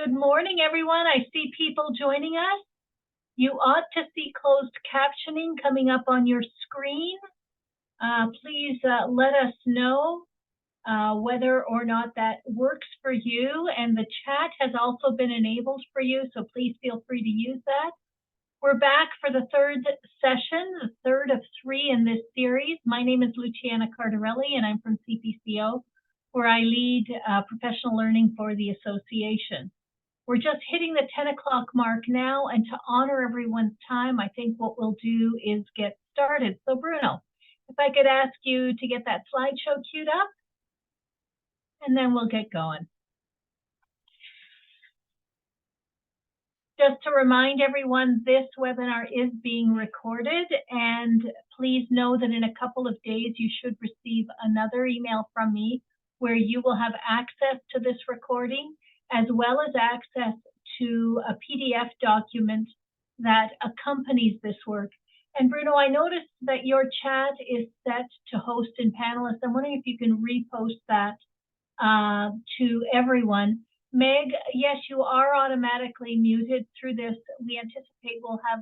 Good morning, everyone. I see people joining us. You ought to see closed captioning coming up on your screen. Please let us know whether or not that works for you. And the chat has also been enabled for you, so please feel free to use that. We're back for the third session, the third of 3 in this series. My name is Luciana Cardarelli, and I'm from CPCO, where I lead professional learning for the association. We're just hitting the 10 o'clock mark now, and to honor everyone's time, I think what we'll do is get started. So Bruno, if I could ask you to get that slideshow queued up, and then we'll get going. Just to remind everyone, this webinar is being recorded, and please know that in a couple of days you should receive another email from me where you will have access to this recording, as well as access to a PDF document that accompanies this work. And Bruno, I noticed that your chat is set to host and panelists. I'm wondering if you can repost that to everyone. Meg, yes, you are automatically muted through this. We anticipate we'll have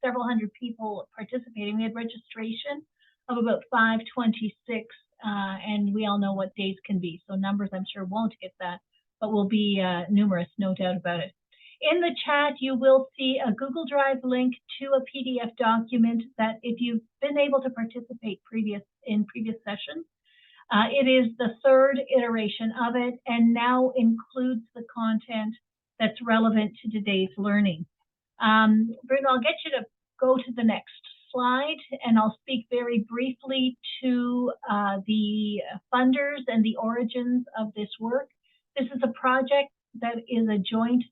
several hundred people participating. We had registration of about 526, and we all know what days can be. So numbers, I'm sure, won't get that, but will be numerous, no doubt about it. In the chat, you will see a Google Drive link to a PDF document that if you've been able to participate in previous sessions, it is the third iteration of it and now includes the content that's relevant to today's learning. Bruno, I'll get you to go to the next slide, and I'll speak very briefly to the funders and the origins of this work. This is a project that is a joint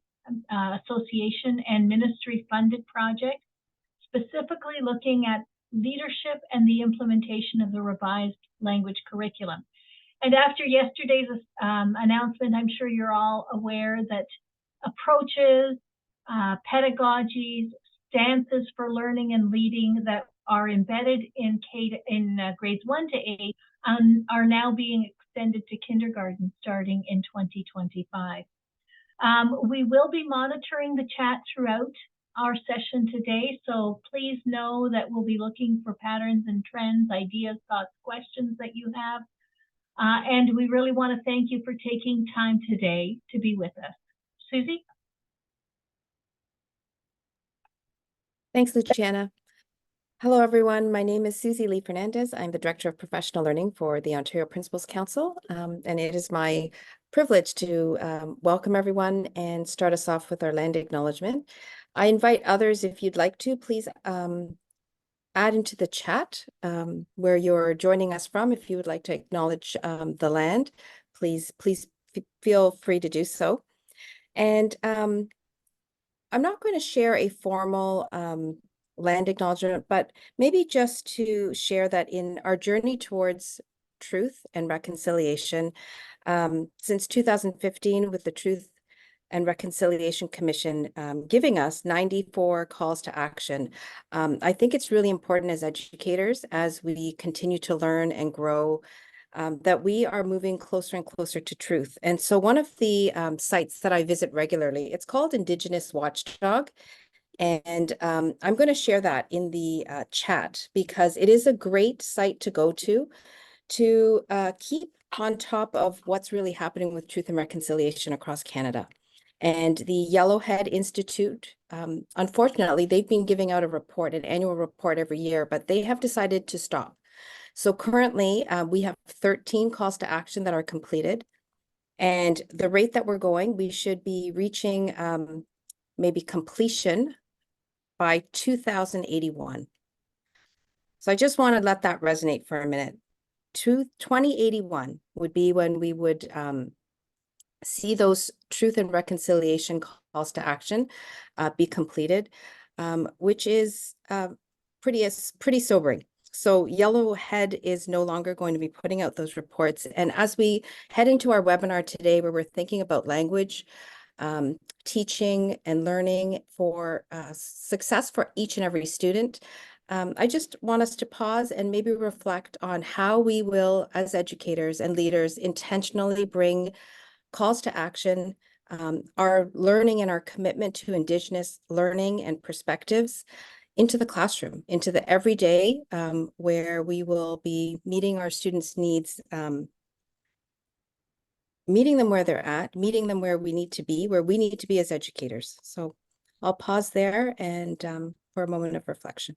association and ministry funded project, specifically looking at leadership and the implementation of the revised language curriculum. And after yesterday's announcement, I'm sure you're all aware that approaches, pedagogies, stances for learning and leading that are embedded in grades 1 to 8 are now being extended to kindergarten starting in 2025. We will be monitoring the chat throughout our session today, so please know that we'll be looking for patterns and trends, ideas, thoughts, questions that you have. And we really want to thank you for taking time today to be with us. Susie? Thanks, Luciana. Hello, everyone. My name is Susie Lee Fernandez. I'm the Director of Professional Learning for the Ontario Principals Council, and it is my privilege to welcome everyone and start us off with our land acknowledgement. I invite others, if you'd like to, please add into the chat where you're joining us from. If you would like to acknowledge the land, please feel free to do so. And I'm not going to share a formal land acknowledgement, but maybe just to share that in our journey towards truth and reconciliation, since 2015, with the Truth and Reconciliation Commission giving us 94 calls to action, I think it's really important as educators, as we continue to learn and grow, that we are moving closer and closer to truth. And so one of the sites that I visit regularly, it's called Indigenous Watchdog. And I'm going to share that in the chat because it is a great site to go to keep on top of what's really happening with truth and reconciliation across Canada. And the Yellowhead Institute, unfortunately, they've been giving out an annual report every year, but they have decided to stop. So currently, we have 13 calls to action that are completed. And the rate that we're going, we should be reaching maybe completion by 2081. So I just want to let that resonate for a minute. 2081 would be when we would see those truth and reconciliation calls to action be completed, which is pretty sobering. So Yellowhead is no longer going to be putting out those reports. And as we head into our webinar today, where we're thinking about language, teaching and learning for success for each and every student, I just want us to pause and maybe reflect on how we will, as educators and leaders, intentionally bring calls to action our learning and our commitment to Indigenous learning and perspectives into the classroom, into the everyday, where we will be meeting our students' needs, meeting them where they're at, meeting them where we need to be as educators. So I'll pause there and for a moment of reflection.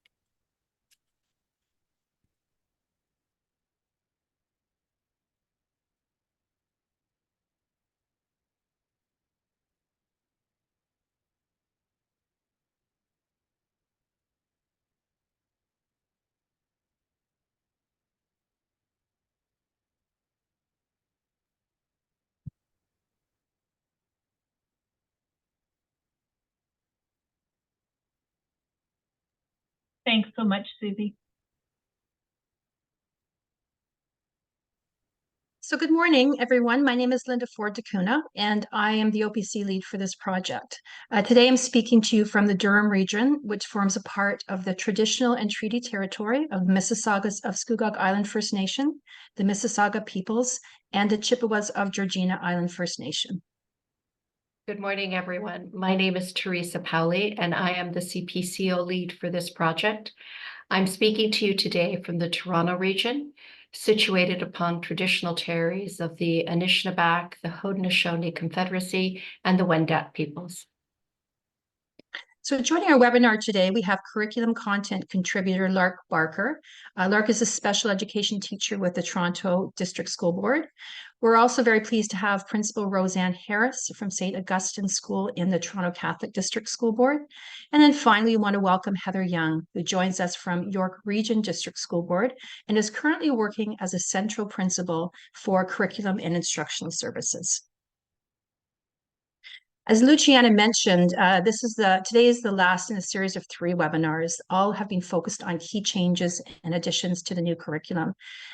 Thanks so much, Susie. So good morning, everyone. My name is Linda Ford Dacuna, and I am the OPC lead for this project. Today, I'm speaking to you from the Durham region, which forms a part of the traditional and treaty territory of Mississaugas of Scugog Island First Nation, the Mississauga peoples, and the Chippewas of Georgina Island First Nation. Good morning, everyone. My name is Teresa Powley, and I am the CPCO lead for this project. I'm speaking to you today from the Toronto region, situated upon traditional territories of the Anishinaabeg, the Haudenosaunee Confederacy, and the Wendat peoples. So joining our webinar today, we have curriculum content contributor Lark Barker. Lark is a special education teacher with the Toronto District School Board. We're also very pleased to have Principal Roseanne Harris from St. Augustine School in the Toronto Catholic District School Board. And then finally, we want to welcome Heather Young, who joins us from York Region District School Board and is currently working as a central principal for curriculum and instructional services. As Luciana mentioned, today is the last in a series of 3 webinars. All have been focused on key changes and additions to the new curriculum,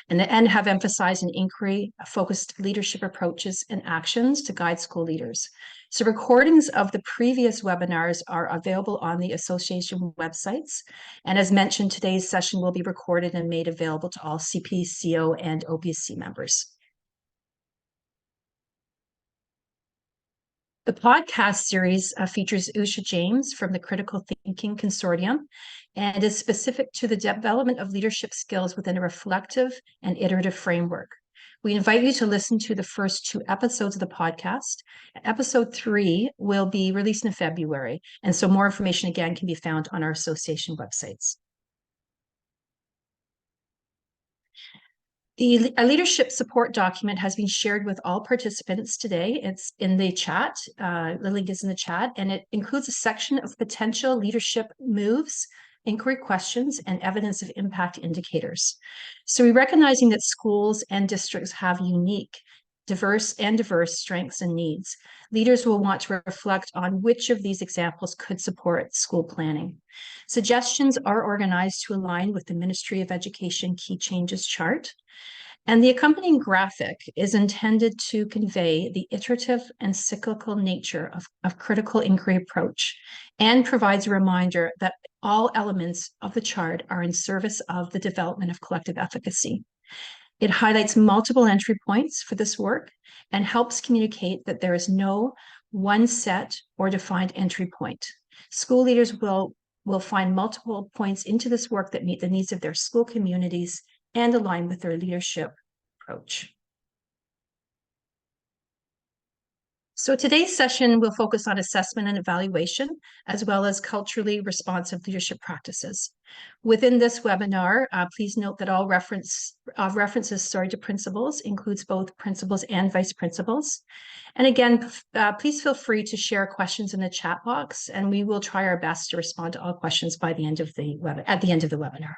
and have emphasized an inquiry-focused leadership approaches and actions to guide school leaders. So recordings of the previous webinars are available on the association websites. And as mentioned, today's session will be recorded and made available to all CPCO and OPC members. The podcast series features Usha James from the Critical Thinking Consortium and is specific to the development of leadership skills within a reflective and iterative framework. We invite you to listen to the first 2 episodes of the podcast. Episode 3 will be released in February, and so more information again can be found on our association websites. A leadership support document has been shared with all participants today. It's in the chat. The link is in the chat, and it includes a section of potential leadership moves, inquiry questions, and evidence of impact indicators. So we're recognizing that schools and districts have unique, diverse strengths and needs. Leaders will want to reflect on which of these examples could support school planning. Suggestions are organized to align with the Ministry of Education Key Changes chart. And the accompanying graphic is intended to convey the iterative and cyclical nature of critical inquiry approach and provides a reminder that all elements of the chart are in service of the development of collective efficacy. It highlights multiple entry points for this work and helps communicate that there is no one set or defined entry point. School leaders will find multiple points into this work that meet the needs of their school communities and align with their leadership approach. So today's session will focus on assessment and evaluation, as well as culturally responsive leadership practices. Within this webinar, please note that all references to principals includes both principals and vice principals. And again, please feel free to share questions in the chat box, and we will try our best to respond to all questions by the end of the webinar.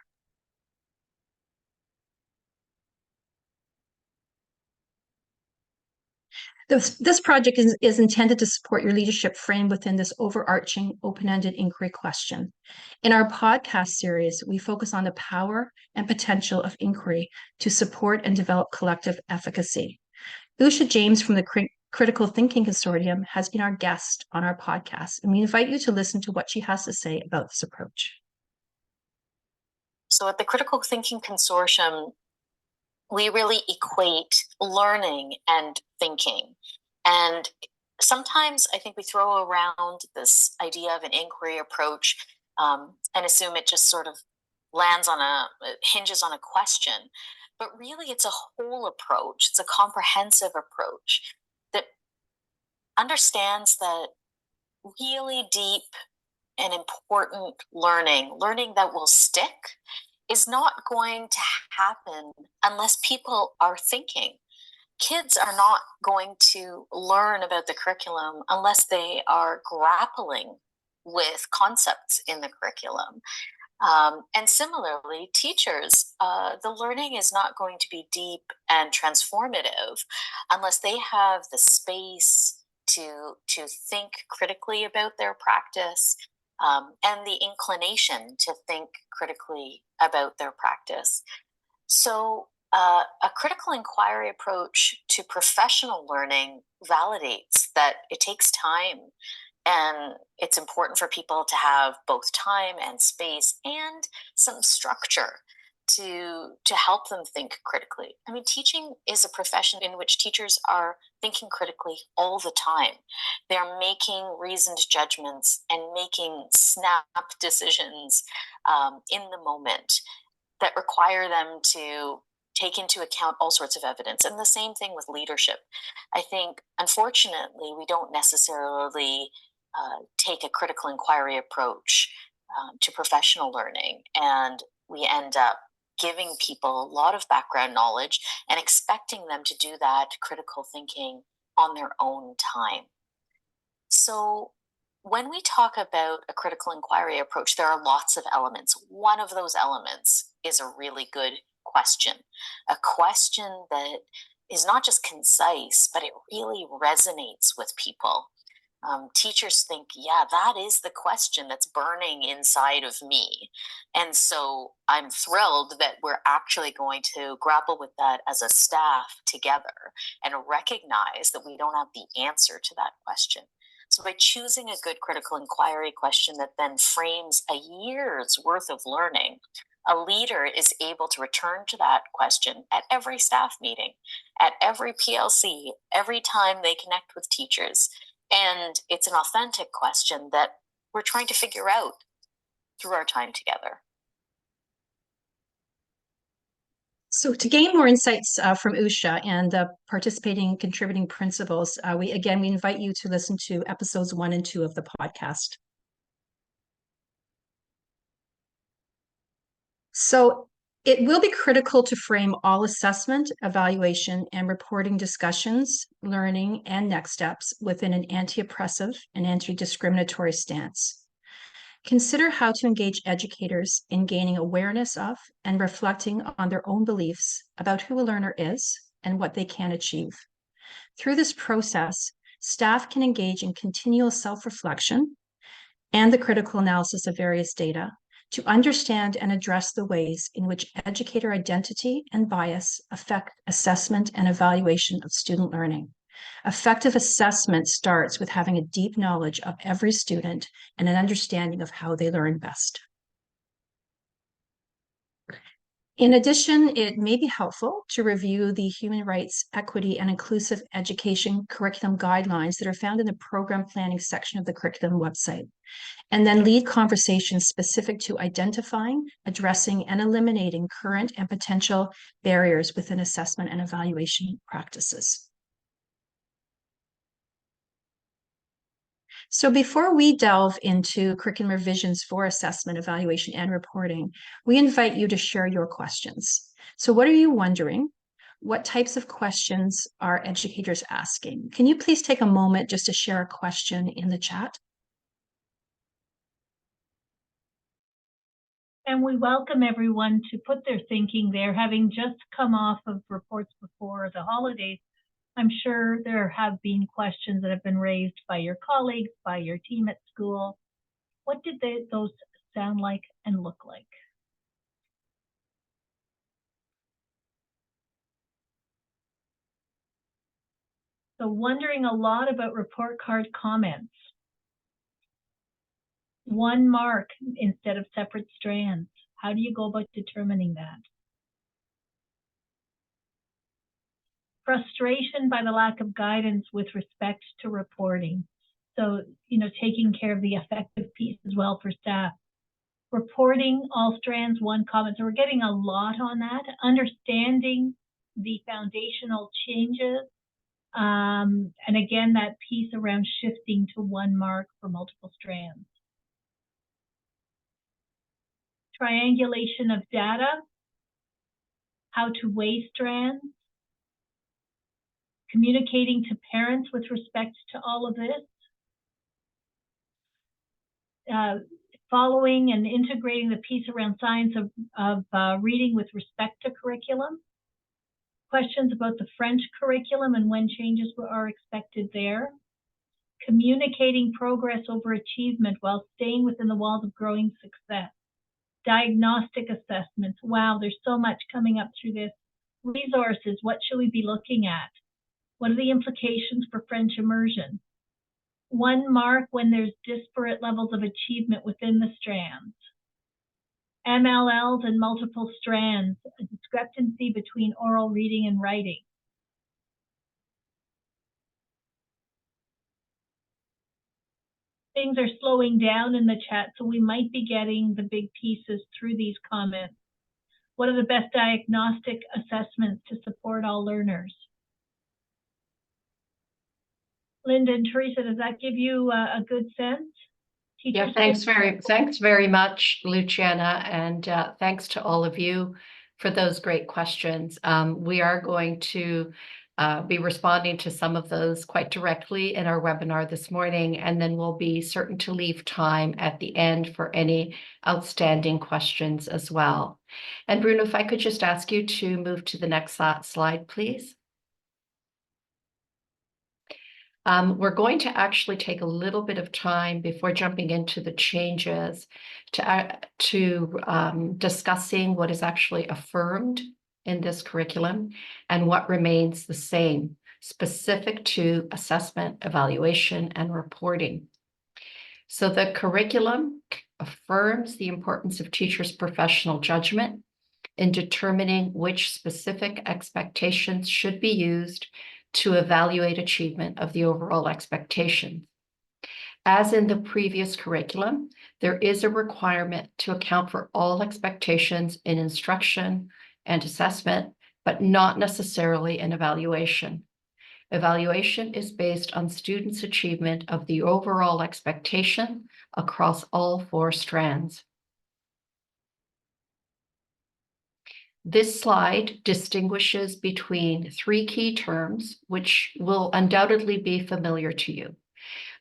This project is intended to support your leadership frame within this overarching open-ended inquiry question. In our podcast series, we focus on the power and potential of inquiry to support and develop collective efficacy. Usha James from the Critical Thinking Consortium has been our guest on our podcast, and we invite you to listen to what she has to say about this approach. So at the Critical Thinking Consortium, we really equate learning and thinking. And sometimes I think we throw around this idea of an inquiry approach and assume it just sort of hinges on a question. But really, it's a whole approach. It's a comprehensive approach that understands that really deep and important learning that will stick, is not going to happen unless people are thinking. Kids are not going to learn about the curriculum unless they are grappling with concepts in the curriculum. And similarly, teachers, the learning is not going to be deep and transformative unless they have the space to think critically about their practice, and the inclination to think critically about their practice. So a critical inquiry approach to professional learning validates that it takes time, and it's important for people to have both time and space and some structure to help them think critically. I mean, teaching is a profession in which teachers are thinking critically all the time. They're making reasoned judgments and making snap decisions in the moment that require them to take into account all sorts of evidence. And the same thing with leadership. I think, unfortunately, we don't necessarily take a critical inquiry approach to professional learning, and we end up giving people a lot of background knowledge and expecting them to do that critical thinking on their own time. So when we talk about a critical inquiry approach, there are lots of elements. One of those elements is a really good question, a question that is not just concise, but it really resonates with people. Teachers think, yeah, that is the question that's burning inside of me. And so I'm thrilled that we're actually going to grapple with that as a staff together and recognize that we don't have the answer to that question. So by choosing a good critical inquiry question that then frames a year's worth of learning, a leader is able to return to that question at every staff meeting, at every PLC, every time they connect with teachers. And it's an authentic question that we're trying to figure out through our time together. So to gain more insights from Usha and the participating contributing principals, we invite you to listen to episodes 1 and 2 of the podcast. So it will be critical to frame all assessment, evaluation, and reporting discussions, learning, and next steps within an anti-oppressive and anti-discriminatory stance. Consider how to engage educators in gaining awareness of and reflecting on their own beliefs about who a learner is and what they can achieve. Through this process, staff can engage in continual self-reflection and the critical analysis of various data to understand and address the ways in which educator identity and bias affect assessment and evaluation of student learning. Effective assessment starts with having a deep knowledge of every student and an understanding of how they learn best. In addition, it may be helpful to review the Human Rights, Equity, and Inclusive Education Curriculum Guidelines that are found in the Program Planning section of the curriculum website, and then lead conversations specific to identifying, addressing, and eliminating current and potential barriers within assessment and evaluation practices. So before we delve into curriculum revisions for assessment, evaluation, and reporting, we invite you to share your questions. So what are you wondering? What types of questions are educators asking? Can you please take a moment just to share a question in the chat? And we welcome everyone to put their thinking there, having just come off of reports before the holidays. I'm sure there have been questions that have been raised by your colleagues, by your team at school. What did those sound like and look like? So wondering a lot about report card comments. 1 mark instead of separate strands. How do you go about determining that? Frustration by the lack of guidance with respect to reporting. So, you know, taking care of the effective piece as well for staff. Reporting all strands, one comment. So we're getting a lot on that. Understanding the foundational changes. And again, that piece around shifting to 1 mark for multiple strands. Triangulation of data. How to weigh strands. Communicating to parents with respect to all of this. Following and integrating the piece around science of reading with respect to curriculum. Questions about the French curriculum and when changes are expected there. Communicating progress over achievement while staying within the walls of growing success. Diagnostic assessments. Wow, there's so much coming up through this. Resources, what should we be looking at? What are the implications for French immersion? 1 mark when there's disparate levels of achievement within the strands. MLLs and multiple strands, a discrepancy between oral reading and writing. Things are slowing down in the chat, so we might be getting the big pieces through these comments. What are the best diagnostic assessments to support all learners? Linda and Teresa, does that give you a good sense? Yeah, thanks very much, Luciana, and thanks to all of you for those great questions. We are going to be responding to some of those quite directly in our webinar this morning, and then we'll be certain to leave time at the end for any outstanding questions as well. And Bruno, if I could just ask you to move to the next slide, please. We're going to actually take a little bit of time before jumping into the changes to discussing what is actually affirmed in this curriculum and what remains the same, specific to assessment, evaluation, and reporting. So the curriculum affirms the importance of teachers' professional judgment in determining which specific expectations should be used to evaluate achievement of the overall expectation. As in the previous curriculum, there is a requirement to account for all expectations in instruction and assessment, but not necessarily in evaluation. Evaluation is based on students' achievement of the overall expectation across all 4 strands. This slide distinguishes between 3 key terms, which will undoubtedly be familiar to you.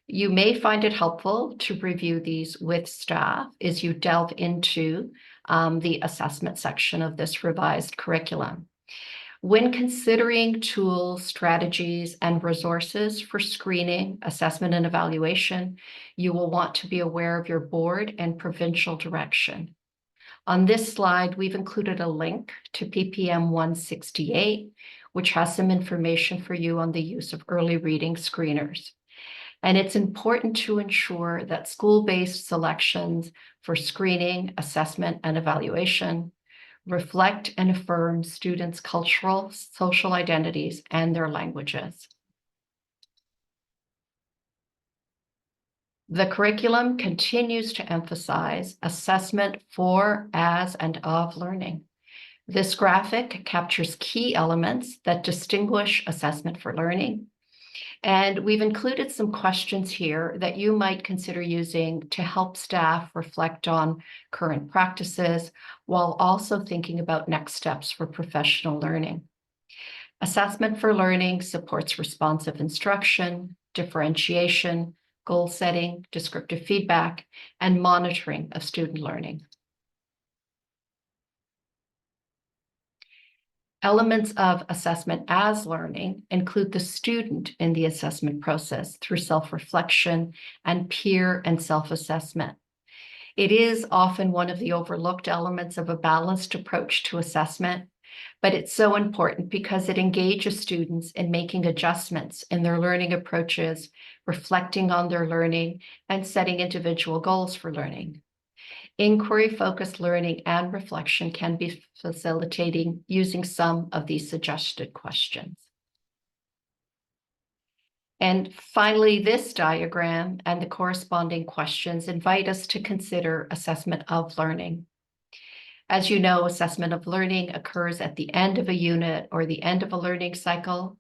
You may find it helpful to review these with staff as you delve into the assessment section of this revised curriculum. When considering tools, strategies, and resources for screening, assessment, and evaluation, you will want to be aware of your board and provincial direction. On this slide, we've included a link to PPM 168, which has some information for you on the use of early reading screeners. And it's important to ensure that school-based selections for screening, assessment, and evaluation reflect and affirm students' cultural, social identities, and their languages. The curriculum continues to emphasize assessment for, as, and of learning. This graphic captures key elements that distinguish assessment for learning. And we've included some questions here that you might consider using to help staff reflect on current practices while also thinking about next steps for professional learning. Assessment for learning supports responsive instruction, differentiation, goal setting, descriptive feedback, and monitoring of student learning. Elements of assessment as learning include the student in the assessment process through self-reflection and peer and self-assessment. It is often one of the overlooked elements of a balanced approach to assessment, but it's so important because it engages students in making adjustments in their learning approaches, reflecting on their learning, and setting individual goals for learning. Inquiry-focused learning and reflection can be facilitating using some of these suggested questions. And finally, this diagram and the corresponding questions invite us to consider assessment of learning. As you know, assessment of learning occurs at the end of a unit or the end of a learning cycle.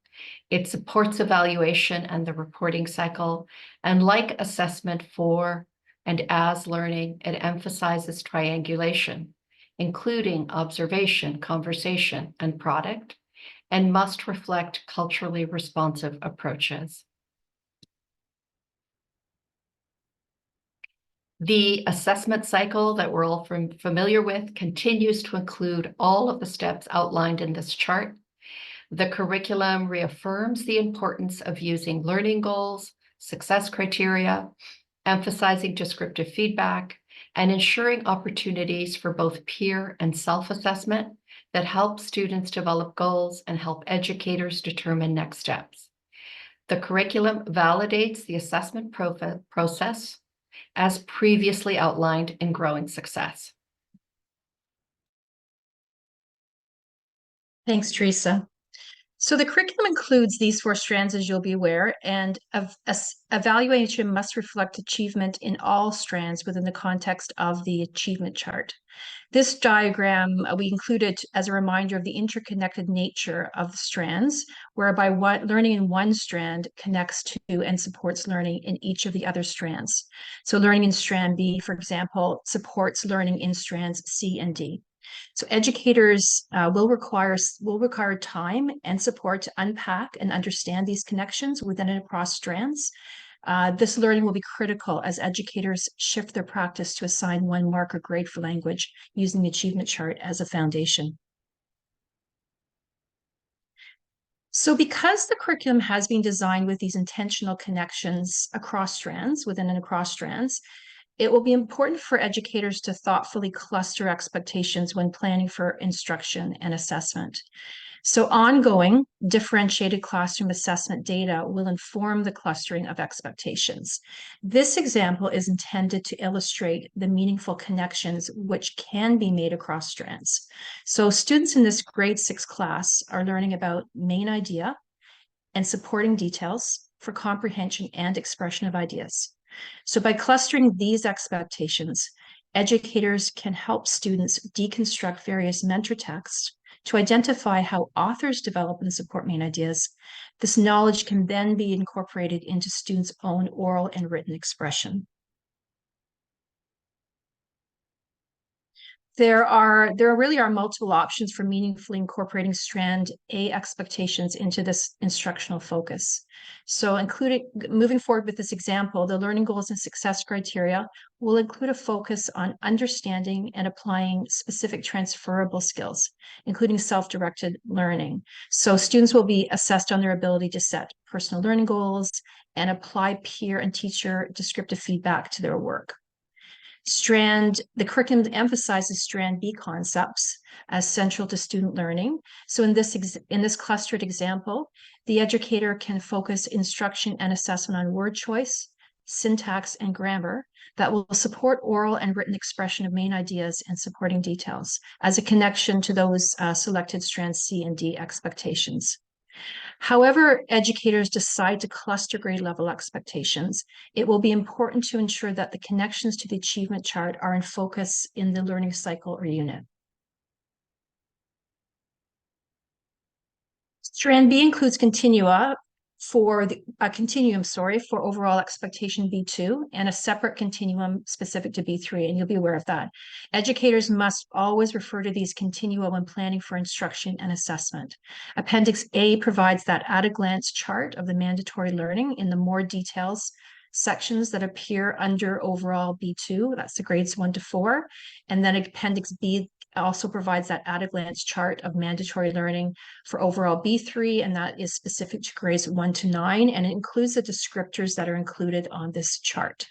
It supports evaluation and the reporting cycle. And like assessment for and as learning, it emphasizes triangulation, including observation, conversation, and product, and must reflect culturally responsive approaches. The assessment cycle that we're all familiar with continues to include all of the steps outlined in this chart. The curriculum reaffirms the importance of using learning goals, success criteria, emphasizing descriptive feedback, and ensuring opportunities for both peer and self-assessment that help students develop goals and help educators determine next steps. The curriculum validates the assessment process as previously outlined in Growing Success. Thanks, Teresa. So the curriculum includes these 4 strands, as you'll be aware, and evaluation must reflect achievement in all strands within the context of the achievement chart. This diagram we included as a reminder of the interconnected nature of the strands, whereby learning in one strand connects to and supports learning in each of the other strands. So learning in strand B, for example, supports learning in strands C and D. So educators will require time and support to unpack and understand these connections within and across strands. This learning will be critical as educators shift their practice to assign 1 mark or grade for language using the achievement chart as a foundation. So because the curriculum has been designed with these intentional connections across strands, within and across strands, it will be important for educators to thoughtfully cluster expectations when planning for instruction and assessment. So ongoing differentiated classroom assessment data will inform the clustering of expectations. This example is intended to illustrate the meaningful connections which can be made across strands. So students in this grade 6 class are learning about main idea and supporting details for comprehension and expression of ideas. So by clustering these expectations, educators can help students deconstruct various mentor texts to identify how authors develop and support main ideas. This knowledge can then be incorporated into students' own oral and written expression. There really are multiple options for meaningfully incorporating strand A expectations into this instructional focus. So moving forward with this example, the learning goals and success criteria will include a focus on understanding and applying specific transferable skills, including self-directed learning. So students will be assessed on their ability to set personal learning goals and apply peer and teacher descriptive feedback to their work. The curriculum emphasizes strand B concepts as central to student learning. So in this clustered example, the educator can focus instruction and assessment on word choice, syntax, and grammar that will support oral and written expression of main ideas and supporting details as a connection to those selected strands C and D expectations. However, educators decide to cluster grade level expectations, it will be important to ensure that the connections to the achievement chart are in focus in the learning cycle or unit. Strand B includes continuum for overall expectation B2 and a separate continuum specific to B3, and you'll be aware of that. Educators must always refer to these continua when planning for instruction and assessment. Appendix A provides that at-a-glance chart of the mandatory learning in the more details sections that appear under overall B2, that's the grades 1 to 4, and then Appendix B also provides that at-a-glance chart of mandatory learning for overall B3, and that is specific to grades 1 to 9, and it includes the descriptors that are included on this chart.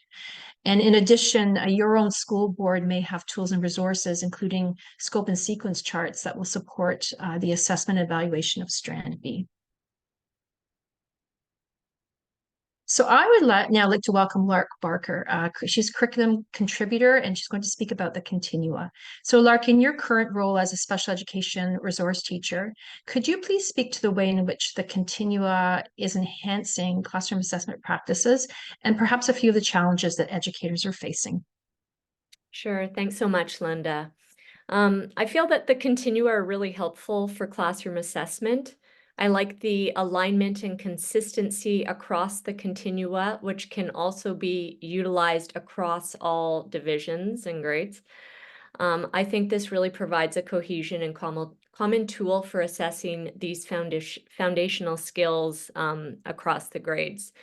And in addition, your own school board may have tools and resources, including scope and sequence charts that will support the assessment and evaluation of Strand B. So I would now like to welcome Lark Barker. She's a curriculum contributor and she's going to speak about the Continua. So Lark, in your current role as a special education resource teacher, could you please speak to the way in which the Continua is enhancing classroom assessment practices and perhaps a few of the challenges that educators are facing? Sure. Thanks so much, Linda. I feel that the Continua are really helpful for classroom assessment. I like the alignment and consistency across the Continua, which can also be utilized across all divisions and grades. I think this really provides a cohesion and common tool for assessing these foundational skills across the grades.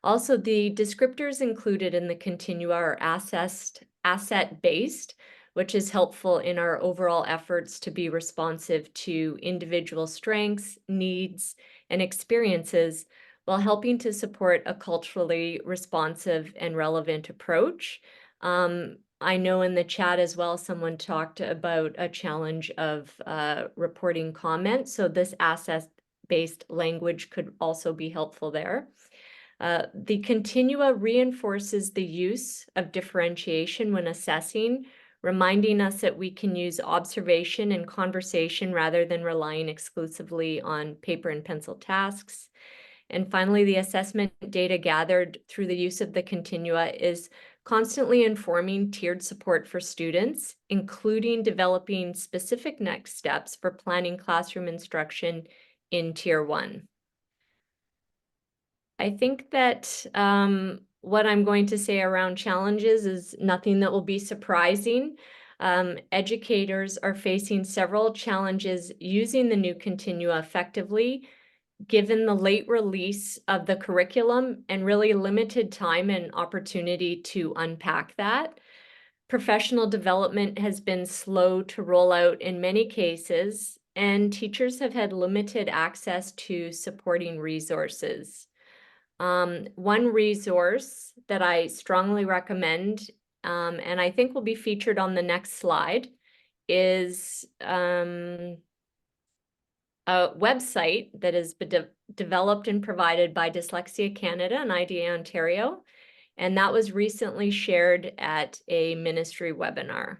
Also, the descriptors included in the Continua are asset-based, which is helpful in our overall efforts to be responsive to individual strengths, needs, and experiences, while helping to support a culturally responsive and relevant approach. I know in the chat as well, someone talked about a challenge of reporting comments, so this asset-based language could also be helpful there. The Continua reinforces the use of differentiation when assessing, reminding us that we can use observation and conversation rather than relying exclusively on paper and pencil tasks. And finally, the assessment data gathered through the use of the Continua is constantly informing tiered support for students, including developing specific next steps for planning classroom instruction in Tier 1. I think that what I'm going to say around challenges is nothing that will be surprising. Educators are facing several challenges using the new Continua effectively, given the late release of the curriculum and really limited time and opportunity to unpack that. Professional development has been slow to roll out in many cases, and teachers have had limited access to supporting resources. One resource that I strongly recommend, and I think will be featured on the next slide, is a website that has been developed and provided by Dyslexia Canada and IDA Ontario, and that was recently shared at a ministry webinar.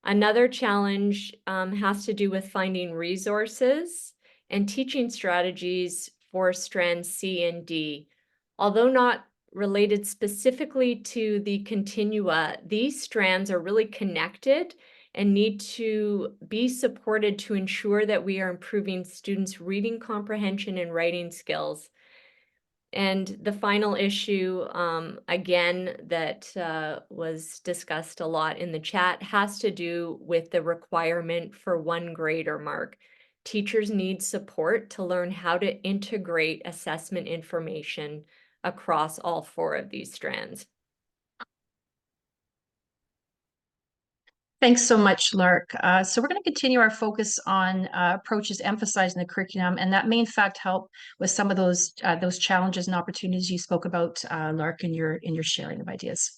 Another challenge has to do with finding resources and teaching strategies for strands C and D. Although not related specifically to the Continua, these strands are really connected and need to be supported to ensure that we are improving students' reading comprehension and writing skills. And the final issue, again, that was discussed a lot in the chat has to do with the requirement for 1 grader mark. Teachers need support to learn how to integrate assessment information across all 4 of these strands. Thanks so much, Lark. So we're going to continue our focus on approaches emphasizing the curriculum, and that may in fact help with some of those challenges and opportunities you spoke about, Lark, in your sharing of ideas.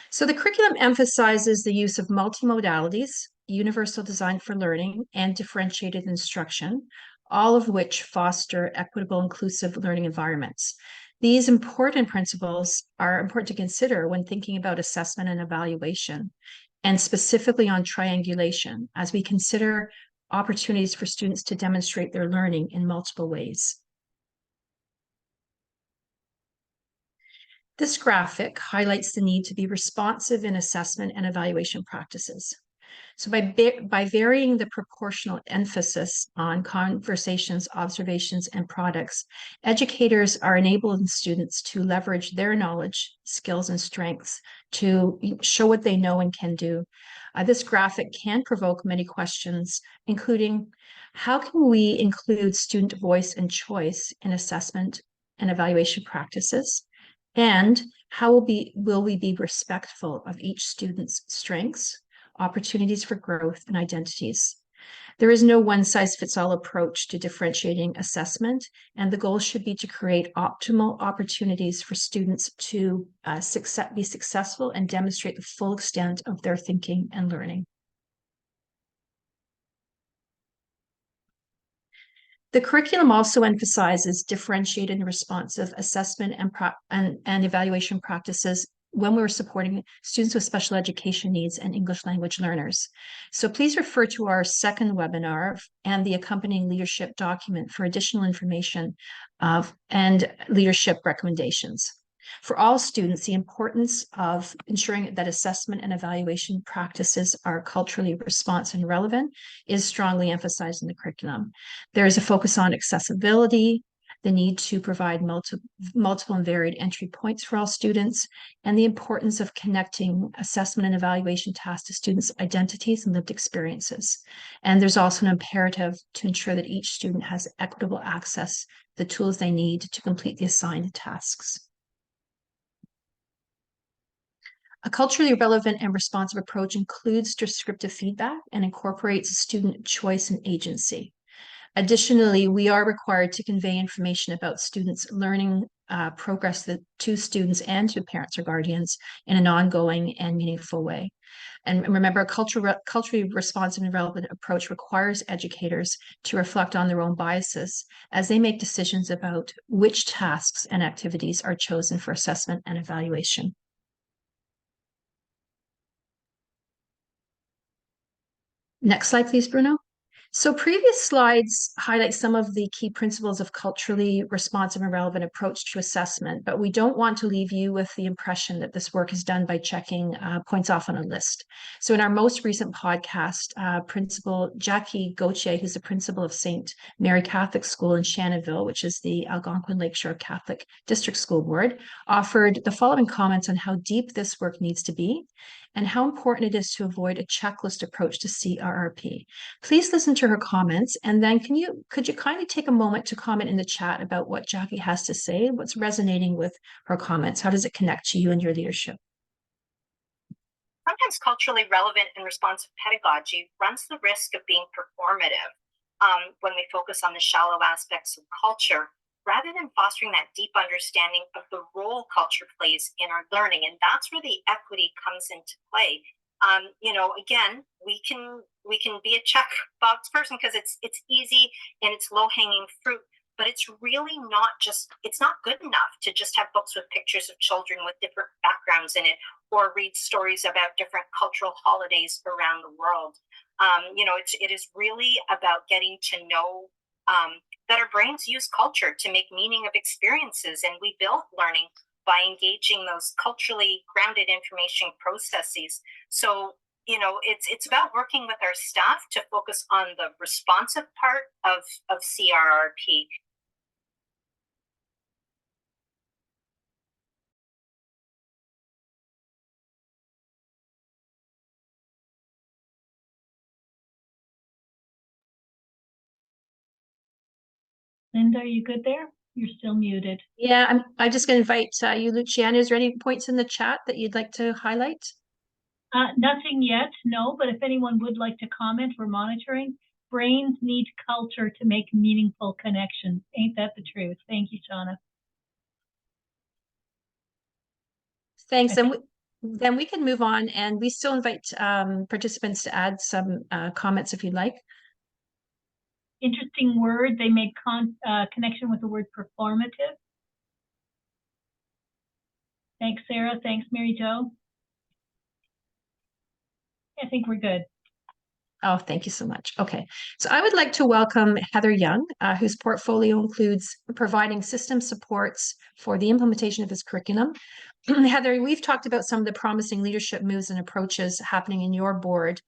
So the curriculum emphasizes the use of multimodalities, universal design for learning, and differentiated instruction, all of which foster equitable, inclusive learning environments. These important principles are important to consider when thinking about assessment and evaluation, and specifically on triangulation, as we consider opportunities for students to demonstrate their learning in multiple ways. This graphic highlights the need to be responsive in assessment and evaluation practices. So by varying the proportional emphasis on conversations, observations, and products, educators are enabling students to leverage their knowledge, skills, and strengths to show what they know and can do. This graphic can provoke many questions, including how can we include student voice and choice in assessment and evaluation practices? And how will we be respectful of each student's strengths, opportunities for growth, and identities? There is no one-size-fits-all approach to differentiating assessment, and the goal should be to create optimal opportunities for students to be successful and demonstrate the full extent of their thinking and learning. The curriculum also emphasizes differentiated and responsive assessment and evaluation practices when we were supporting students with special education needs and English language learners. So please refer to our second webinar and the accompanying leadership document for additional information and leadership recommendations. For all students, the importance of ensuring that assessment and evaluation practices are culturally responsive and relevant is strongly emphasized in the curriculum. There is a focus on accessibility, the need to provide multiple and varied entry points for all students, and the importance of connecting assessment and evaluation tasks to students' identities and lived experiences. And there's also an imperative to ensure that each student has equitable access to the tools they need to complete the assigned tasks. A culturally relevant and responsive approach includes descriptive feedback and incorporates student choice and agency. Additionally, we are required to convey information about students' learning progress to students and to parents or guardians in an ongoing and meaningful way. And remember, a culturally responsive and relevant approach requires educators to reflect on their own biases as they make decisions about which tasks and activities are chosen for assessment and evaluation. Next slide, please, Bruno. So previous slides highlight some of the key principles of culturally responsive and relevant approach to assessment, but we don't want to leave you with the impression that this work is done by checking points off on a list. So in our most recent podcast, Principal Jackie Gauthier, who's the principal of St. Mary Catholic School in Shannonville, which is the Algonquin Lakeshore Catholic District School Board, offered the following comments on how deep this work needs to be and how important it is to avoid a checklist approach to CRRP. Please listen to her comments, and then could you kindly take a moment to comment in the chat about what Jackie has to say, what's resonating with her comments, how does it connect to you and your leadership? Sometimes culturally relevant and responsive pedagogy runs the risk of being performative when we focus on the shallow aspects of culture, rather than fostering that deep understanding of the role culture plays in our learning. And that's where the equity comes into play. Again, we can be a checkbox person because it's easy and it's low-hanging fruit, but it's really it's not good enough to just have books with pictures of children with different backgrounds in it, or read stories about different cultural holidays around the world. It is really about getting to know that our brains use culture to make meaning of experiences, and we build learning by engaging those culturally grounded information processes. So, it's about working with our staff to focus on the responsive part of CRRP. Linda, are you good there? You're still muted. Yeah, I'm just going to invite you, Luciana. Is there any points in the chat that you'd like to highlight? Nothing yet, no, but if anyone would like to comment, we're monitoring. Brains need culture to make meaningful connections. Ain't that the truth? Thank you, Shauna. Thanks. And then we can move on, and we still invite participants to add some comments if you'd like. Interesting word. They made connection with the word performative. Thanks, Sarah. Thanks, Mary Jo. I think we're good. Oh, thank you so much. Okay, so I would like to welcome Heather Young, whose portfolio includes providing system supports for the implementation of his curriculum. Heather, we've talked about some of the promising leadership moves and approaches happening in your board,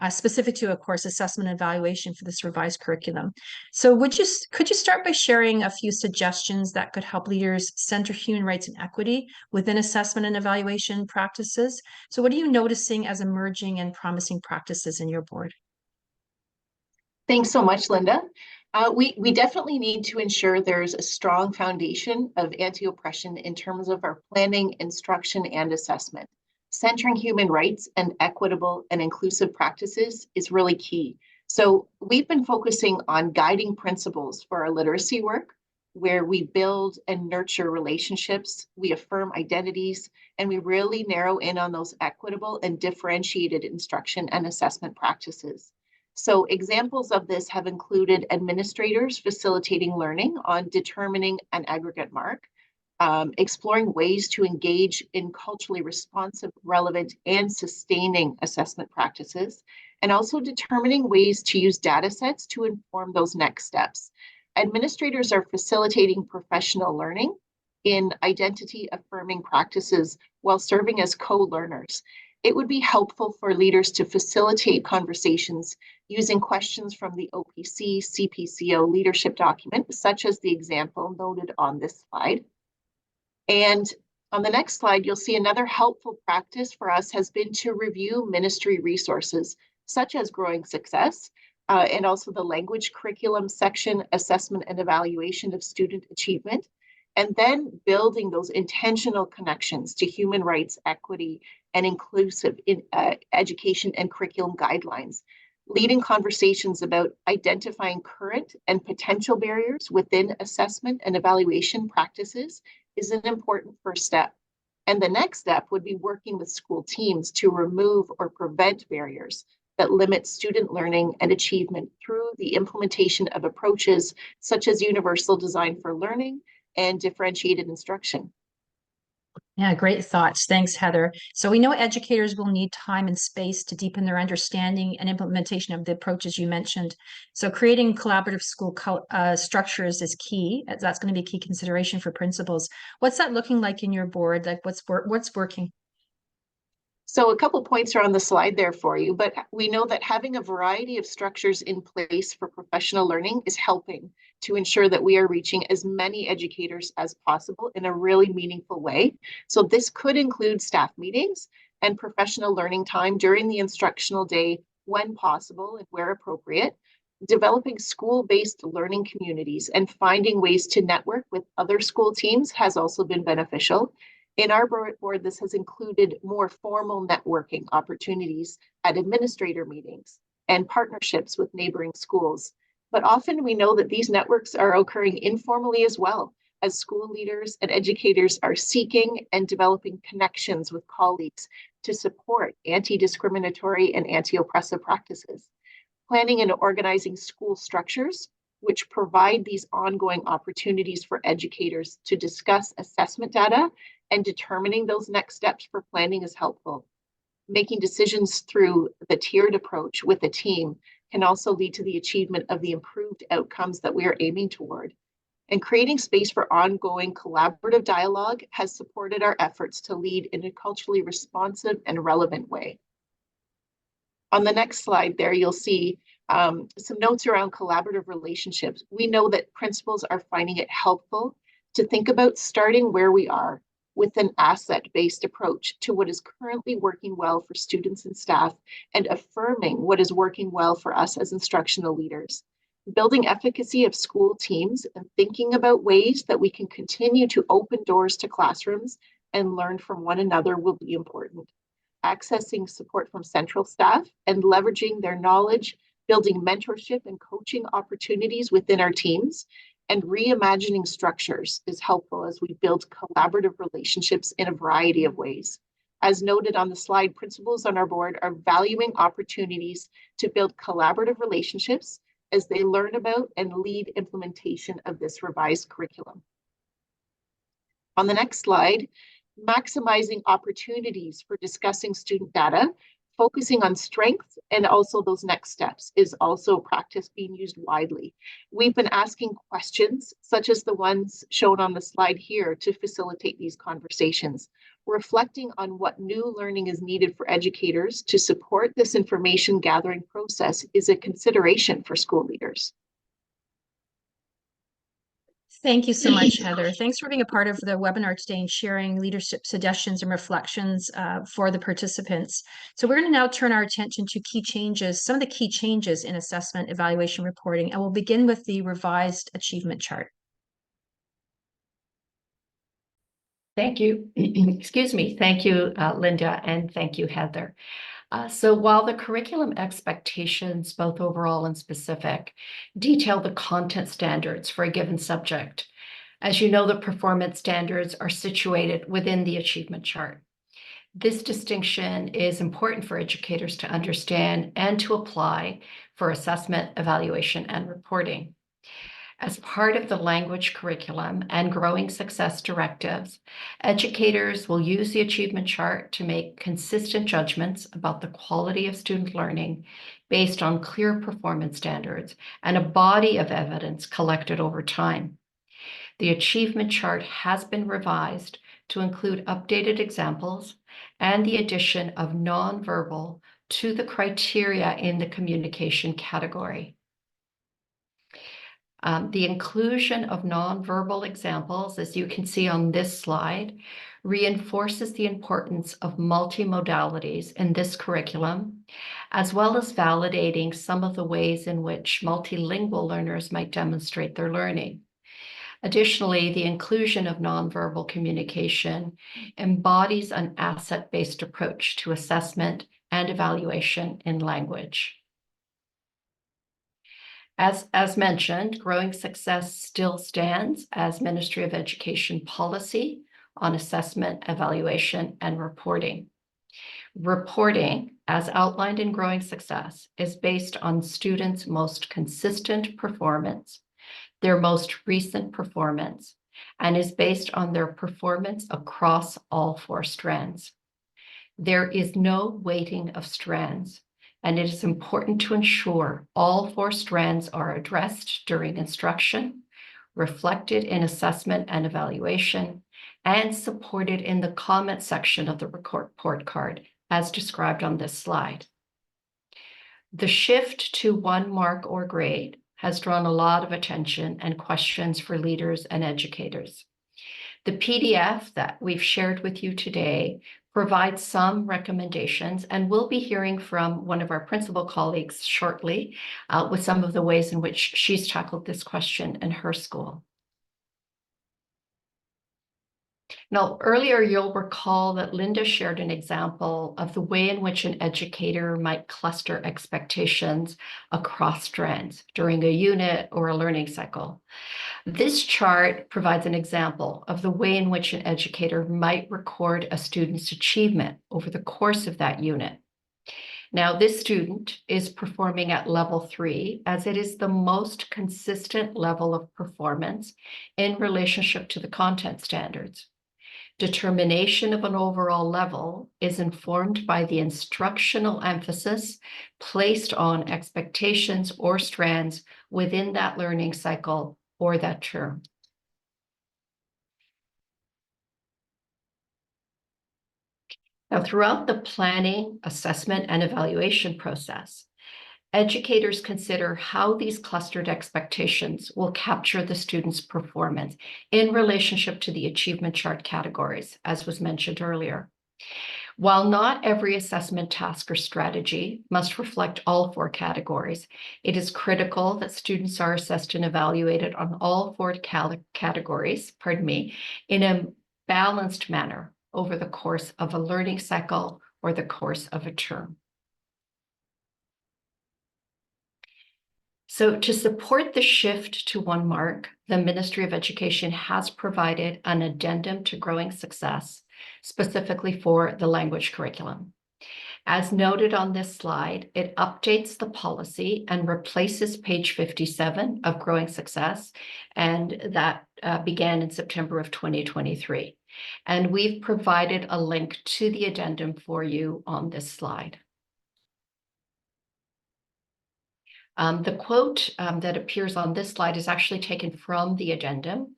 specific to, of course, assessment and evaluation for this revised curriculum. So could you start by sharing a few suggestions that could help leaders center human rights and equity within assessment and evaluation practices? So what are you noticing as emerging and promising practices in your board? Thanks so much, Linda. We definitely need to ensure there's a strong foundation of anti-oppression in terms of our planning, instruction, and assessment. Centering human rights and equitable and inclusive practices is really key. So we've been focusing on guiding principles for our literacy work, where we build and nurture relationships, we affirm identities, and we really narrow in on those equitable and differentiated instruction and assessment practices. So examples of this have included administrators facilitating learning on determining an aggregate mark, exploring ways to engage in culturally responsive, relevant, and sustaining assessment practices, and also determining ways to use data sets to inform those next steps. Administrators are facilitating professional learning in identity affirming practices while serving as co-learners. It would be helpful for leaders to facilitate conversations using questions from the OPC CPCO leadership document, such as the example noted on this slide. And on the next slide, you'll see another helpful practice for us has been to review ministry resources, such as Growing Success, and also the language curriculum section, assessment and evaluation of student achievement, and then building those intentional connections to human rights, equity, and inclusive in, education and curriculum guidelines, leading conversations about identifying current and potential barriers within assessment and evaluation practices is an important first step. And the next step would be working with school teams to remove or prevent barriers that limit student learning and achievement through the implementation of approaches such as universal design for learning and differentiated instruction. Yeah, great thoughts. Thanks, Heather. So we know educators will need time and space to deepen their understanding and implementation of the approaches you mentioned. So creating collaborative school structures is key. That's going to be a key consideration for principals. What's that looking like in your board? Like what's working? So a couple points are on the slide there for you, but we know that having a variety of structures in place for professional learning is helping to ensure that we are reaching as many educators as possible in a really meaningful way. So this could include staff meetings and professional learning time during the instructional day when possible and where appropriate, developing school-based learning communities and finding ways to network with other school teams has also been beneficial. In our board, this has included more formal networking opportunities at administrator meetings and partnerships with neighboring schools. But often we know that these networks are occurring informally as well, as school leaders and educators are seeking and developing connections with colleagues to support anti-discriminatory and anti-oppressive practices. Planning and organizing school structures which provide these ongoing opportunities for educators to discuss assessment data and determining those next steps for planning is helpful. Making decisions through the tiered approach with a team can also lead to the achievement of the improved outcomes that we are aiming toward. And creating space for ongoing collaborative dialogue has supported our efforts to lead in a culturally responsive and relevant way. On the next slide there, you'll see some notes around collaborative relationships. We know that principals are finding it helpful to think about starting where we are with an asset-based approach to what is currently working well for students and staff and affirming what is working well for us as instructional leaders. Building efficacy of school teams and thinking about ways that we can continue to open doors to classrooms and learn from one another will be important. Accessing support from central staff and leveraging their knowledge, building mentorship and coaching opportunities within our teams, and reimagining structures is helpful as we build collaborative relationships in a variety of ways. As noted on the slide, principals on our board are valuing opportunities to build collaborative relationships as they learn about and lead implementation of this revised curriculum. On the next slide, maximizing opportunities for discussing student data, focusing on strengths and also those next steps is also a practice being used widely. We've been asking questions such as the ones shown on the slide here to facilitate these conversations. Reflecting on what new learning is needed for educators to support this information gathering process is a consideration for school leaders. Thank you so much, Heather. Thanks for being a part of the webinar today and sharing leadership suggestions and reflections for the participants. So we're going to now turn our attention to key changes, some of the key changes in assessment, evaluation, reporting, and we'll begin with the revised achievement chart. Thank you. Excuse me. Thank you, Linda, and thank you, Heather. So while the curriculum expectations, both overall and specific, detail the content standards for a given subject, as you know, the performance standards are situated within the achievement chart. This distinction is important for educators to understand and to apply for assessment, evaluation, and reporting. As part of the language curriculum and growing success directives, educators will use the achievement chart to make consistent judgments about the quality of student learning based on clear performance standards and a body of evidence collected over time. The achievement chart has been revised to include updated examples and the addition of nonverbal to the criteria in the communication category. The inclusion of nonverbal examples, as you can see on this slide, reinforces the importance of multimodalities in this curriculum, as well as validating some of the ways in which multilingual learners might demonstrate their learning. Additionally, the inclusion of nonverbal communication embodies an asset-based approach to assessment and evaluation in language. As mentioned, Growing Success still stands as Ministry of Education policy on assessment, evaluation, and reporting. Reporting, as outlined in Growing Success, is based on students' most consistent performance, their most recent performance, and is based on their performance across all 4 strands. There is no weighting of strands, and it is important to ensure all 4 strands are addressed during instruction, reflected in assessment and evaluation, and supported in the comment section of the report card, as described on this slide. The shift to 1 mark or grade has drawn a lot of attention and questions for leaders and educators. The PDF that we've shared with you today provides some recommendations, and we'll be hearing from one of our principal colleagues shortly with some of the ways in which she's tackled this question in her school. Now, earlier you'll recall that Linda shared an example of the way in which an educator might cluster expectations across strands during a unit or a learning cycle. This chart provides an example of the way in which an educator might record a student's achievement over the course of that unit. Now, this student is performing at level 3, as it is the most consistent level of performance in relationship to the content standards. Determination of an overall level is informed by the instructional emphasis placed on expectations or strands within that learning cycle or that term. Now, throughout the planning, assessment, and evaluation process, educators consider how these clustered expectations will capture the student's performance in relationship to the achievement chart categories, as was mentioned earlier. While not every assessment task or strategy must reflect all 4 categories, it is critical that students are assessed and evaluated on all 4 categories, in a balanced manner over the course of a learning cycle or the course of a term. So to support the shift to 1 mark, the Ministry of Education has provided an addendum to Growing Success, specifically for the language curriculum. As noted on this slide, it updates the policy and replaces page 57 of Growing Success, and that began in September of 2023. And we've provided a link to the addendum for you on this slide. The quote that appears on this slide is actually taken from the addendum,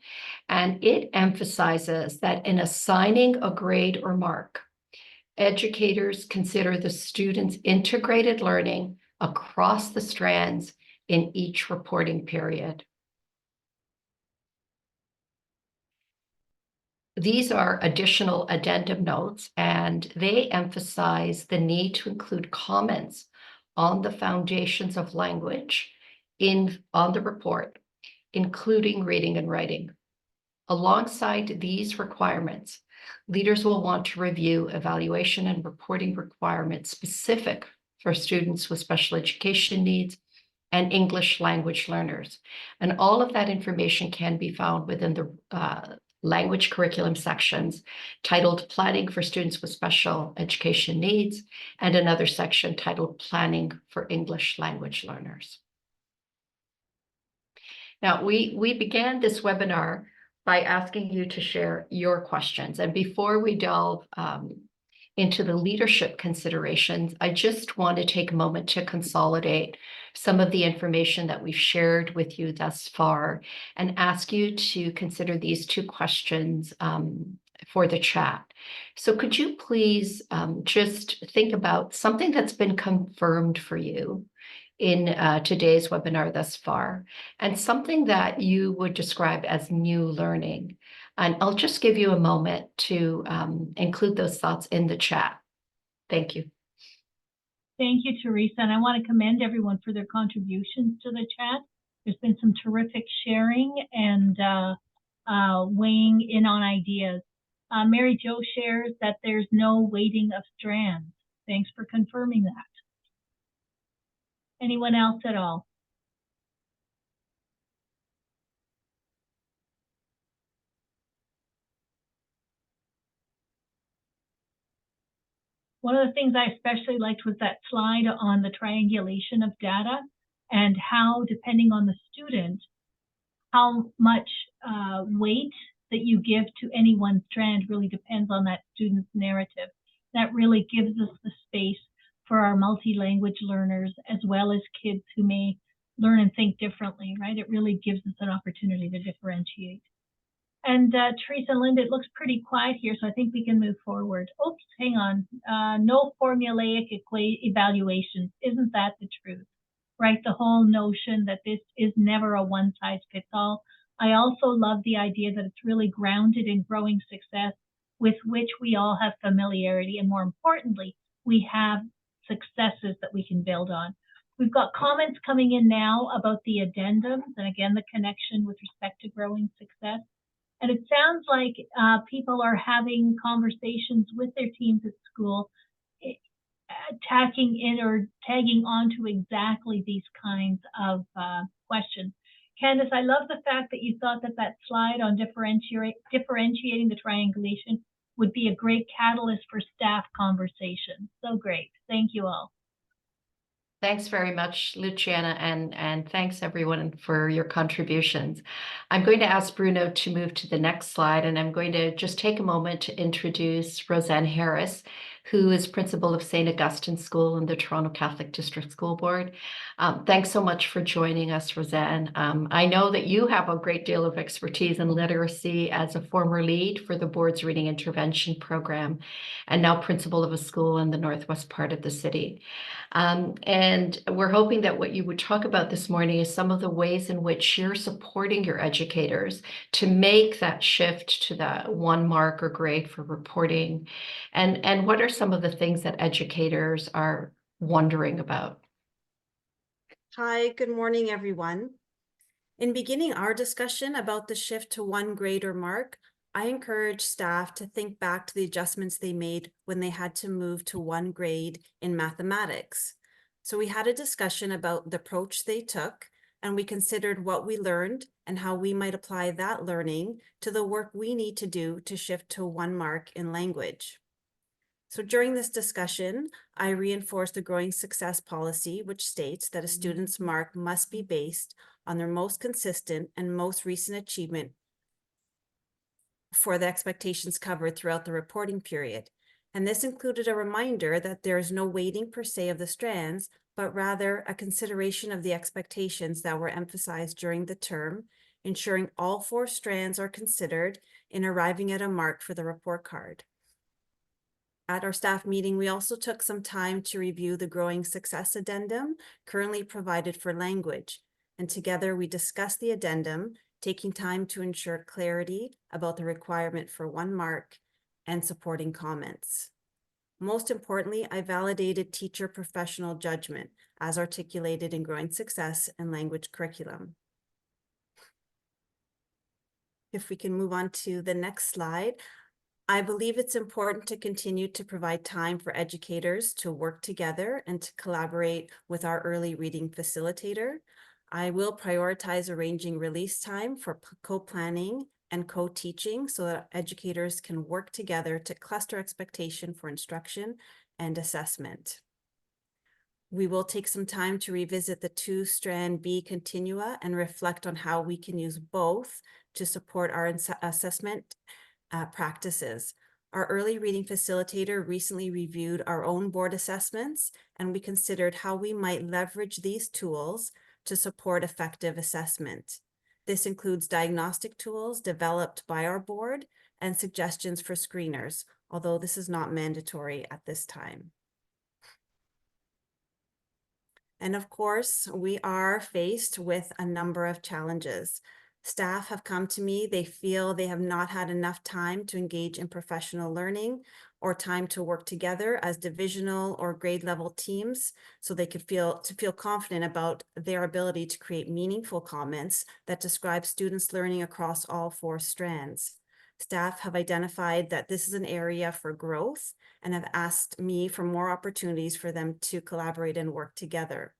and it emphasizes that in assigning a grade or mark, educators consider the student's integrated learning across the strands in each reporting period. These are additional addendum notes, and they emphasize the need to include comments on the foundations of language on the report, including reading and writing. Alongside these requirements, leaders will want to review evaluation and reporting requirements specific for students with special education needs and English language learners. And all of that information can be found within the language curriculum sections titled Planning for Students with Special Education Needs, and another section titled Planning for English Language Learners. Now, we began this webinar by asking you to share your questions. And before we delve into the leadership considerations, I just want to take a moment to consolidate some of the information that we've shared with you thus far and ask you to consider these 2 questions for the chat. So could you please just think about something that's been confirmed for you in today's webinar thus far, and something that you would describe as new learning. And I'll just give you a moment to include those thoughts in the chat. Thank you. Thank you, Teresa. And I want to commend everyone for their contributions to the chat. There's been some terrific sharing and weighing in on ideas. Mary Jo shares that there's no weighting of strands. Thanks for confirming that. Anyone else at all? One of the things I especially liked was that slide on the triangulation of data and how, depending on the student, how much weight that you give to any one strand really depends on that student's narrative. That really gives us the space for our multi-language learners, as well as kids who may learn and think differently, right? It really gives us an opportunity to differentiate. And Teresa and Linda, it looks pretty quiet here, so I think we can move forward. Oops, hang on. No formulaic evaluations. Isn't that the truth? Right? The whole notion that this is never a one-size-fits-all. I also love the idea that it's really grounded in growing success with which we all have familiarity, and more importantly, we have successes that we can build on. We've got comments coming in now about the addendums, and again, the connection with respect to growing success. And it sounds like people are having conversations with their teams at school, tacking in or tagging onto exactly these kinds of questions. Candace, I love the fact that you thought that that slide on differentiating the triangulation would be a great catalyst for staff conversation. So great. Thank you all. Thanks very much, Luciana, and thanks everyone for your contributions. I'm going to ask Bruno to move to the next slide, and I'm going to just take a moment to introduce Roseanne Harris, who is principal of St. Augustine School in the Toronto Catholic District School Board. Thanks so much for joining us, Roseanne. I know that you have a great deal of expertise in literacy as a former lead for the board's reading intervention program, and now principal of a school in the northwest part of the city. And we're hoping that what you would talk about this morning is some of the ways in which you're supporting your educators to make that shift to the 1 mark or grade for reporting. And what are some of the things that educators are wondering about? Hi, good morning, everyone. In beginning our discussion about the shift to 1 grade or mark, I encourage staff to think back to the adjustments they made when they had to move to 1 grade in mathematics. So we had a discussion about the approach they took, and we considered what we learned and how we might apply that learning to the work we need to do to shift to 1 mark in language. So during this discussion, I reinforced the growing success policy, which states that a student's mark must be based on their most consistent and most recent achievement for the expectations covered throughout the reporting period. And this included a reminder that there is no weighting per se of the strands, but rather a consideration of the expectations that were emphasized during the term, ensuring all 4 strands are considered in arriving at a mark for the report card. At our staff meeting, we also took some time to review the Growing Success Addendum currently provided for language. And together we discussed the addendum, taking time to ensure clarity about the requirement for 1 mark and supporting comments. Most importantly, I validated teacher professional judgment as articulated in Growing Success and Language Curriculum. If we can move on to the next slide. I believe it's important to continue to provide time for educators to work together and to collaborate with our early reading facilitator. I will prioritize arranging release time for co-planning and co-teaching so that educators can work together to cluster expectation for instruction and assessment. We will take some time to revisit the 2-strand B continua and reflect on how we can use both to support our assessment practices. Our early reading facilitator recently reviewed our own board assessments, and we considered how we might leverage these tools to support effective assessment. This includes diagnostic tools developed by our board and suggestions for screeners, although this is not mandatory at this time. And of course, we are faced with a number of challenges. Staff have come to me, they feel they have not had enough time to engage in professional learning or time to work together as divisional or grade level teams so they could feel confident about their ability to create meaningful comments that describe students' learning across all 4 strands. Staff have identified that this is an area for growth and have asked me for more opportunities for them to collaborate and work together.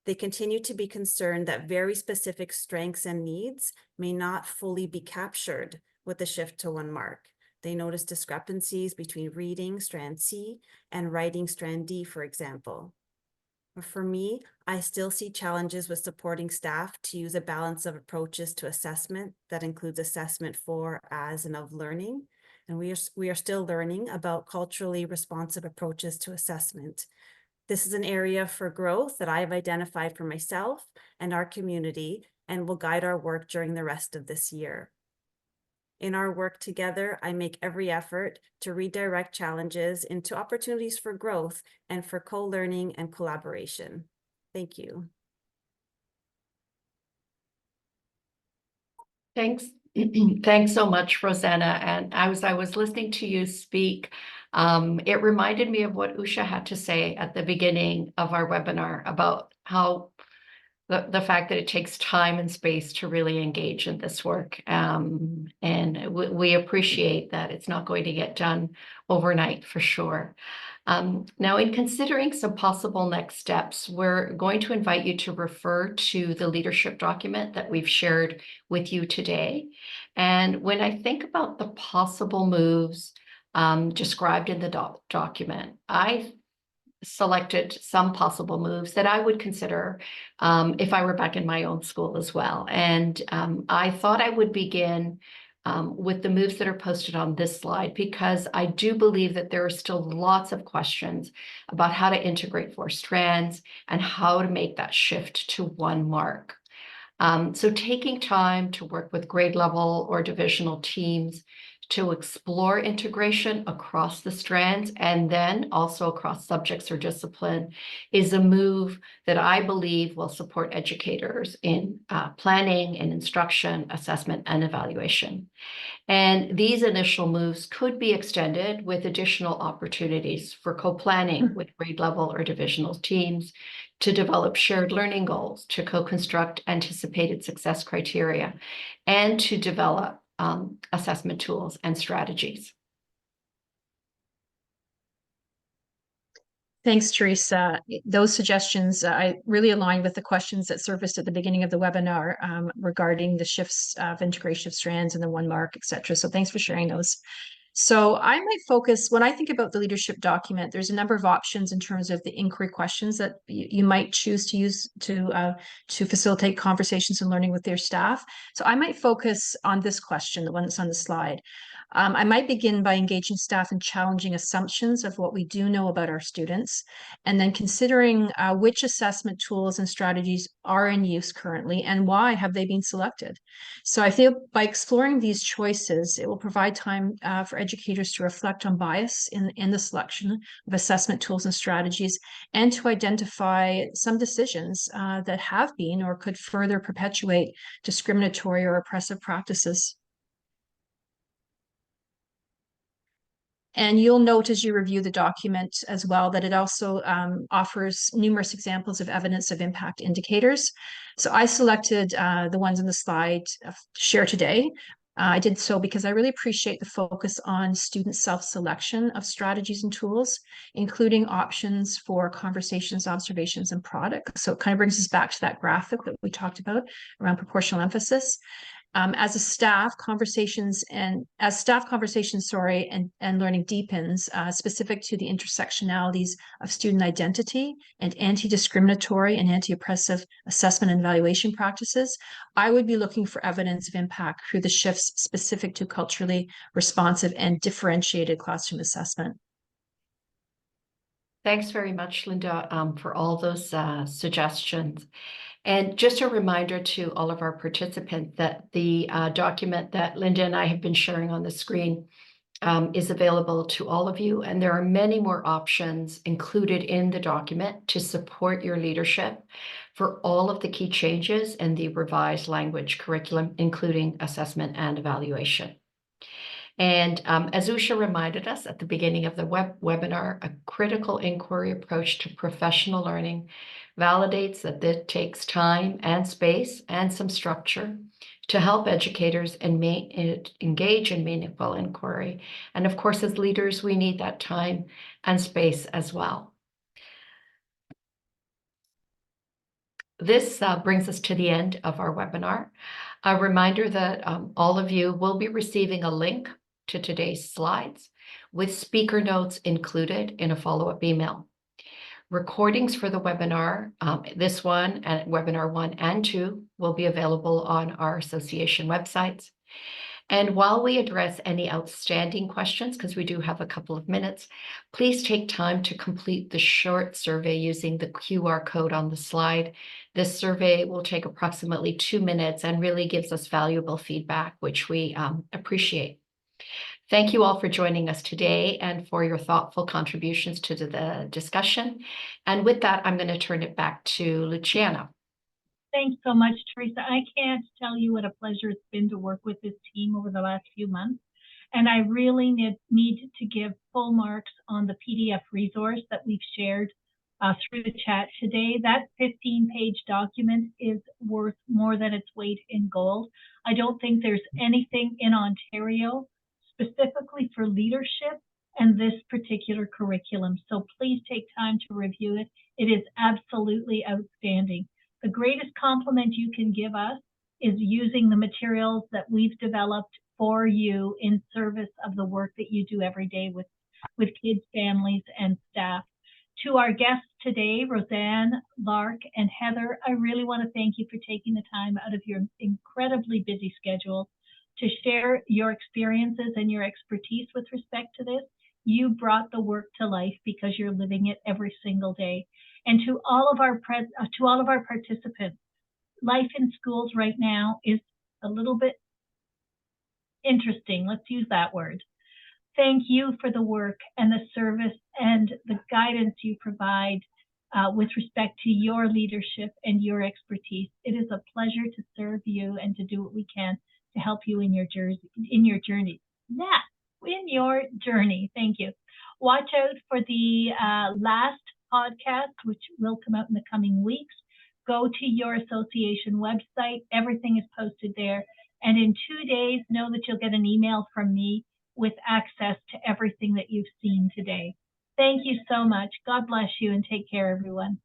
They continue to be concerned that very specific strengths and needs may not fully be captured with the shift to 1 mark. They notice discrepancies between reading strand C and writing strand D, for example. For me, I still see challenges with supporting staff to use a balance of approaches to assessment that includes assessment for, as, and of learning. And we are still learning about culturally responsive approaches to assessment. This is an area for growth that I have identified for myself and our community and will guide our work during the rest of this year. In our work together, I make every effort to redirect challenges into opportunities for growth and for co-learning and collaboration. Thank you. Thanks. Thanks so much, Rosanna. And as I was listening to you speak, it reminded me of what Usha had to say at the beginning of our webinar about how the fact that it takes time and space to really engage in this work. And we appreciate that it's not going to get done overnight for sure. Now, in considering some possible next steps, we're going to invite you to refer to the leadership document that we've shared with you today. And when I think about the possible moves described in the document, I selected some possible moves that I would consider if I were back in my own school as well. And I thought I would begin with the moves that are posted on this slide, because I do believe that there are still lots of questions about how to integrate 4 strands and how to make that shift to 1 mark. So taking time to work with grade level or divisional teams to explore integration across the strands and then also across subjects or discipline is a move that I believe will support educators in planning and instruction, assessment, and evaluation. And these initial moves could be extended with additional opportunities for co-planning with grade level or divisional teams to develop shared learning goals, to co-construct anticipated success criteria, and to develop assessment tools and strategies. Thanks, Teresa. Those suggestions, I really align with the questions that surfaced at the beginning of the webinar regarding the shifts of integration of strands and the 1 mark, et cetera. So thanks for sharing those. So I might focus, when I think about the leadership document, there's a number of options in terms of the inquiry questions that you might choose to use to facilitate conversations and learning with their staff. So I might focus on this question, the one that's on the slide. I might begin by engaging staff in challenging assumptions of what we do know about our students, and then considering which assessment tools and strategies are in use currently and why have they been selected. So I feel by exploring these choices, it will provide time for educators to reflect on bias in the selection of assessment tools and strategies, and to identify some decisions that have been or could further perpetuate discriminatory or oppressive practices. And you'll note as you review the document as well that it also offers numerous examples of evidence of impact indicators. So I selected the ones in the slide to share today. I did so because I really appreciate the focus on student self-selection of strategies and tools, including options for conversations, observations, and product. So it kind of brings us back to that graphic that we talked about around proportional emphasis. As staff conversations, and learning deepens, specific to the intersectionalities of student identity and anti-discriminatory and anti-oppressive assessment and evaluation practices, I would be looking for evidence of impact through the shifts specific to culturally responsive and differentiated classroom assessment. Thanks very much, Linda, for all those suggestions. And just a reminder to all of our participants that the document that Linda and I have been sharing on the screen is available to all of you. And there are many more options included in the document to support your leadership for all of the key changes in the revised language curriculum, including assessment and evaluation. And as Usha reminded us at the beginning of the webinar, a critical inquiry approach to professional learning validates that it takes time and space and some structure to help educators engage in meaningful inquiry. And of course, as leaders, we need that time and space as well. This brings us to the end of our webinar. A reminder that all of you will be receiving a link to today's slides with speaker notes included in a follow-up email. Recordings for the webinar, this one and webinar 1 and 2 will be available on our association websites. And while we address any outstanding questions, because we do have a couple of minutes, please take time to complete the short survey using the QR code on the slide. This survey will take approximately 2 minutes and really gives us valuable feedback, which we appreciate. Thank you all for joining us today and for your thoughtful contributions to the discussion. And with that, I'm going to turn it back to Luciana. Thanks so much, Teresa. I can't tell you what a pleasure it's been to work with this team over the last few months. And I really need to give full marks on the PDF resource that we've shared through the chat today. That 15-page document is worth more than its weight in gold. I don't think there's anything in Ontario specifically for leadership and this particular curriculum. So please take time to review it. It is absolutely outstanding. The greatest compliment you can give us is using the materials that we've developed for you in service of the work that you do every day with kids, families, and staff. To our guests today, Roseanne, Lark, and Heather, I really want to thank you for taking the time out of your incredibly busy schedule to share your experiences and your expertise with respect to this. You brought the work to life because you're living it every single day. And to all of our participants, life in schools right now is a little bit interesting. Let's use that word. Thank you for the work and the service and the guidance you provide with respect to your leadership and your expertise. It is a pleasure to serve you and to do what we can to help you in your journey. In your journey. Thank you. Watch out for the last podcast, which will come out in the coming weeks. Go to your association website. Everything is posted there. And in 2 days, know that you'll get an email from me with access to everything that you've seen today. Thank you so much. God bless you and take care, everyone.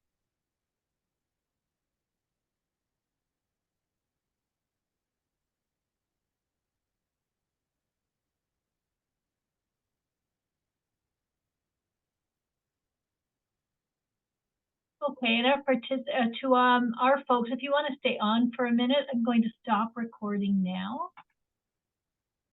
Okay, and our folks, if you want to stay on for a minute, I'm going to stop recording now.